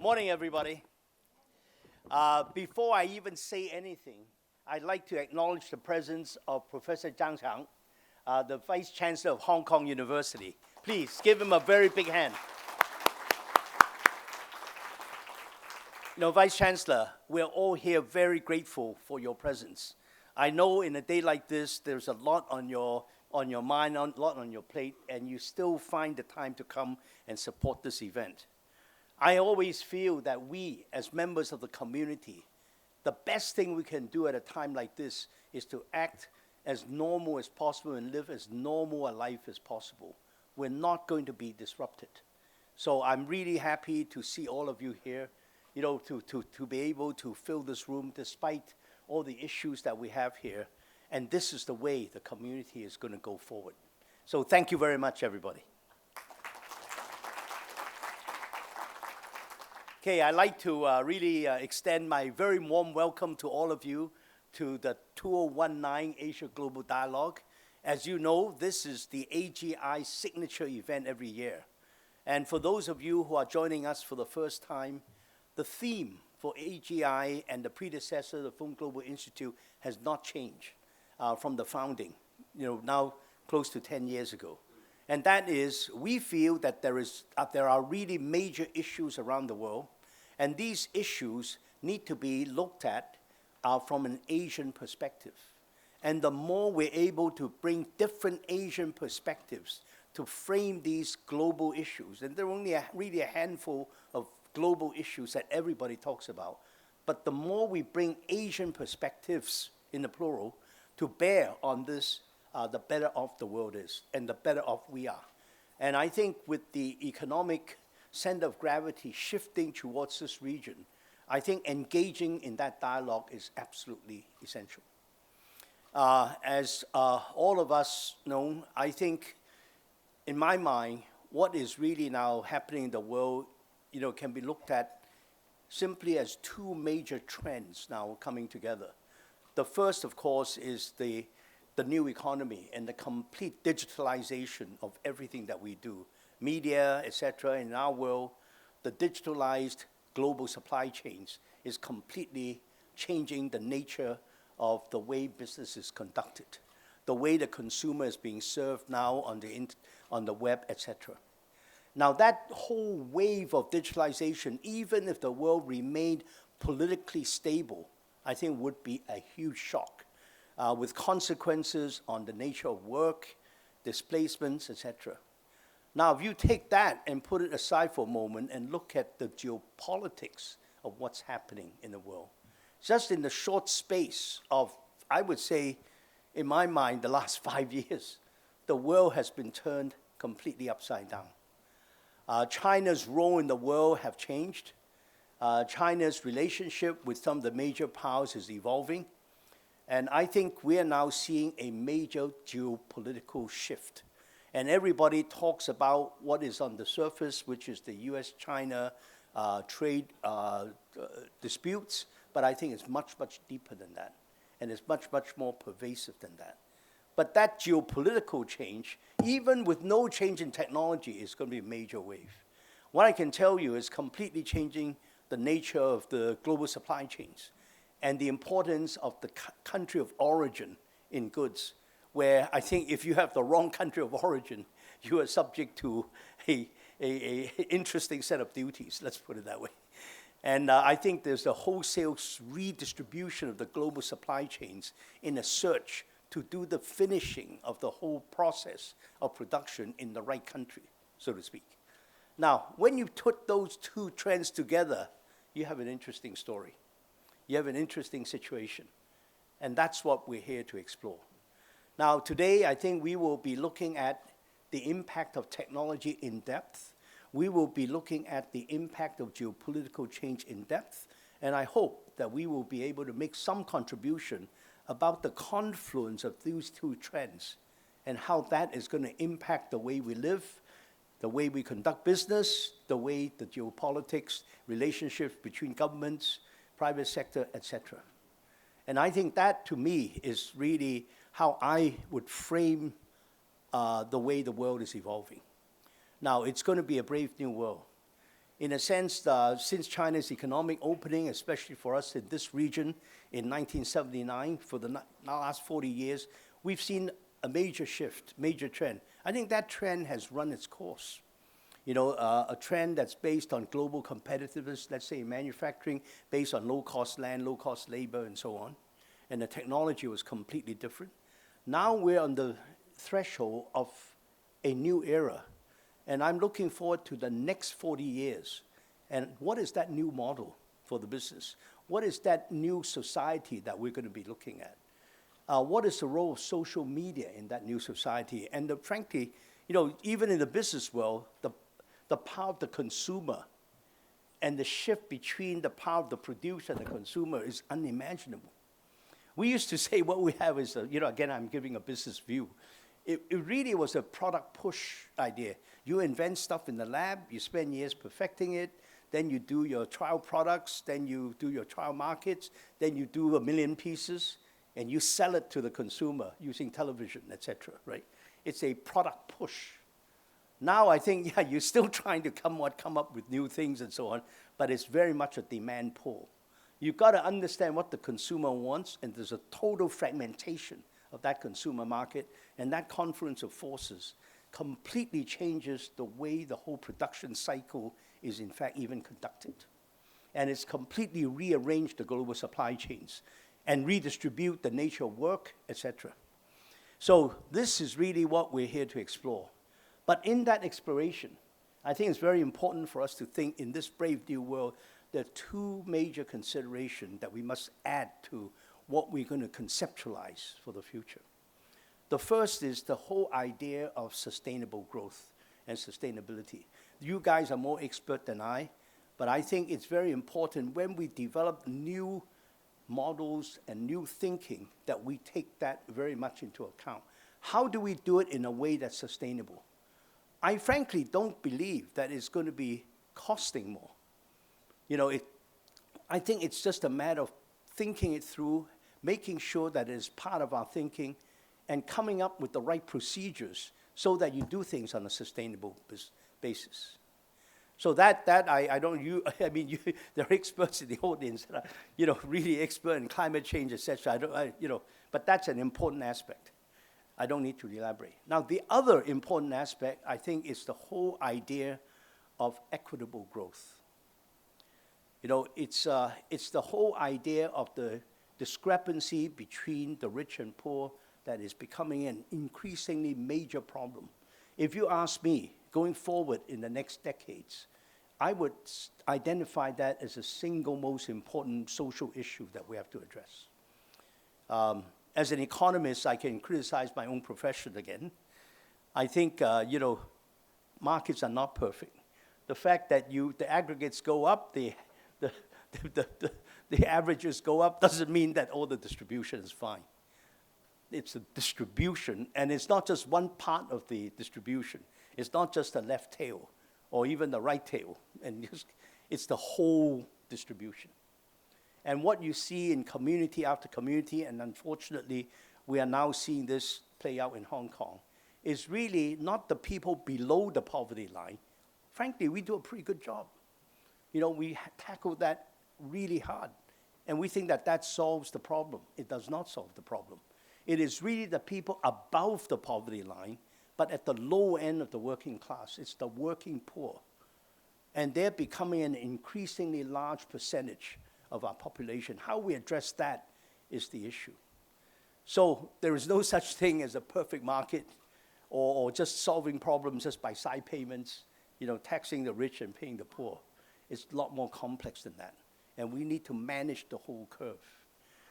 Morning, everybody. Before I even say anything, I'd like to acknowledge the presence of Professor Zhang, the Vice-Chancellor of Hong Kong University. Please give him a very big hand. Vice-Chancellor, we're all here very grateful for your presence. I know in a day like this, there's a lot on your mind, a lot on your plate, and you still find the time to come and support this event. I always feel that we, as members of the community, the best thing we can do at a time like this is to act as normal as possible and live as normal a life as possible. We're not going to be disrupted. So I'm really happy to see all of you here, to be able to fill this room despite all the issues that we have here. And this is the way the community is going to go forward. So thank you very much, everybody. Okay, I'd like to really extend my very warm welcome to all of you to the 2019 Asia Global Dialogue. As you know, this is the AGI signature event every year. And for those of you who are joining us for the first time, the theme for AGI and the predecessor, the Fung Global Institute, has not changed from the founding, now close to 10 years ago. And that is, we feel that there are really major issues around the world, and these issues need to be looked at from an Asian perspective. And the more we're able to bring different Asian perspectives to frame these global issues, and there are only really a handful of global issues that everybody talks about, but the more we bring Asian perspectives, in the plural, to bear on this, the better off the world is, and the better off we are. And I think with the economic center of gravity shifting towards this region, I think engaging in that dialogue is absolutely essential. As all of us know, I think, in my mind, what is really now happening in the world, can be looked at simply as two major trends now coming together. The first, of course, is the new economy and the complete digitalization of everything that we do, media, etc. In our world, the digitalized global supply chains is completely changing the nature of the way business is conducted, the way the consumer is being served now on the web, etc. Now, that whole wave of digitalization, even if the world remained politically stable, I think would be a huge shock, with consequences on the nature of work, displacements, etc. Now, if you take that and put it aside for a moment and look at the geopolitics of what's happening in the world, just in the short space of, I would say, in my mind, the last 5 years, the world has been turned completely upside down. China's role in the world have changed. China's relationship with some of the major powers is evolving. And I think we are now seeing a major geopolitical shift. And everybody talks about what is on the surface, which is the US-China trade disputes. But I think it's much, much deeper than that. And it's much, much more pervasive than that. But that geopolitical change, even with no change in technology, is going to be a major wave. What I can tell you is completely changing the nature of the global supply chains and the importance of the country of origin in goods, where I think if you have the wrong country of origin, you are subject to a interesting set of duties, let's put it that way. And I think there's a wholesale redistribution of the global supply chains in a search to do the finishing of the whole process of production in the right country, so to speak. Now, when you put those two trends together, you have an interesting story. You have an interesting situation. And that's what we're here to explore. Now, today, I think we will be looking at the impact of technology in depth. We will be looking at the impact of geopolitical change in depth. And I hope that we will be able to make some contribution about the confluence of these two trends and how that is going to impact the way we live, the way we conduct business, the way the geopolitics, relationships between governments, private sector, etc. And I think that, to me, is really how I would frame the way the world is evolving. Now, it's going to be a brave new world. In a sense, since China's economic opening, especially for us in this region in 1979, for the last 40 years, we've seen a major shift, major trend. I think that trend has run its course. You know, a trend that's based on global competitiveness, let's say in manufacturing, based on low-cost land, low-cost labor, and so on. And the technology was completely different. Now we're on the threshold of a new era. And I'm looking forward to the next 40 years. And what is that new model for the business? What is that new society that we're going to be looking at? What is the role of social media in that new society? And frankly, you know, even in the business world, the power of the consumer and the shift between the power of the producer and the consumer is unimaginable. We used to say what we have is, you know, again, I'm giving a business view. It really was a product push idea. You invent stuff in the lab, you spend years perfecting it, then you do your trial products, then you do your trial markets, then you do 1 million pieces, and you sell it to the consumer using television, et cetera, right? It's a product push. Now I think, yeah, you're still trying to come up with new things and so on, but it's very much a demand pull. You've got to understand what the consumer wants, and there's a total fragmentation of that consumer market, and that confluence of forces completely changes the way the whole production cycle is in fact even conducted. And it's completely rearranged the global supply chains and redistribute the nature of work, etc. So this is really what we're here to explore. But in that exploration, I think it's very important for us to think in this brave new world, there are two major considerations that we must add to what we're going to conceptualize for the future. The first is the whole idea of sustainable growth and sustainability. You guys are more expert than I, but I think it's very important when we develop new models and new thinking that we take that very much into account. How do we do it in a way that's sustainable? I frankly don't believe that it's going to be costing more. You know, I think it's just a matter of thinking it through, making sure that it is part of our thinking, and coming up with the right procedures so that you do things on a sustainable basis. So I don't, I mean, there are experts in the audience that are, you know, really expert in climate change, etc. You know, but that's an important aspect. I don't need to elaborate. Now, the other important aspect, I think, is the whole idea of equitable growth. You know, it's the whole idea of the discrepancy between the rich and poor that is becoming an increasingly major problem. If you ask me, going forward in the next decades, I would identify that as the single most important social issue that we have to address. As an economist, I can criticize my own profession again. I think, you know, markets are not perfect. The fact that the aggregates go up, the averages go up, doesn't mean that all the distribution is fine. It's a distribution, and it's not just one part of the distribution. It's not just the left tail or even the right tail, and it's the whole distribution. And what you see in community after community, and unfortunately, we are now seeing this play out in Hong Kong, is really not the people below the poverty line. Frankly, we do a pretty good job. You know, we tackle that really hard, and we think that that solves the problem. It does not solve the problem. It is really the people above the poverty line, but at the low end of the working class. It's the working poor. And they're becoming an increasingly large percentage of our population. How we address that is the issue. So there is no such thing as a perfect market or just solving problems just by side payments, you know, taxing the rich and paying the poor. It's a lot more complex than that. And we need to manage the whole curve.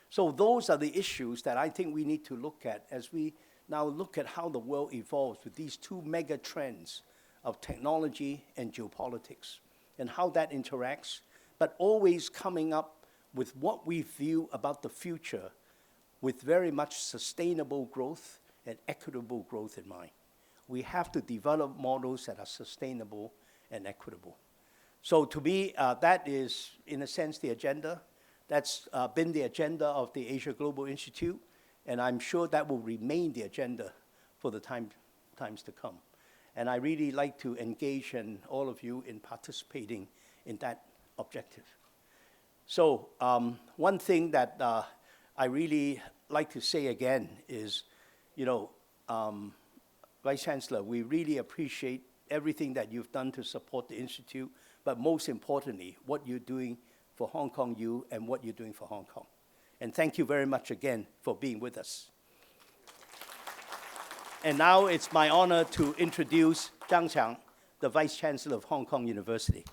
So those are the issues that I think we need to look at as we now look at how the world evolves with these two mega trends of technology and geopolitics and how that interacts, but always coming up with what we view about the future with very much sustainable growth and equitable growth in mind. We have to develop models that are sustainable and equitable. So to me, that is, in a sense, the agenda. That's been the agenda of the AsiaGlobal Institute, and I'm sure that will remain the agenda for the times to come. And I really like to engage in all of you in participating in that objective. So one thing that I really like to say again is, Vice-Chancellor, we really appreciate everything that you've done to support the Institute, but most importantly, what you're doing for Hong Kong U and what you're doing for Hong Kong. And thank you very much again for being with us. And now it's my honor to introduce Zhang, the Vice-Chancellor of Hong Kong University.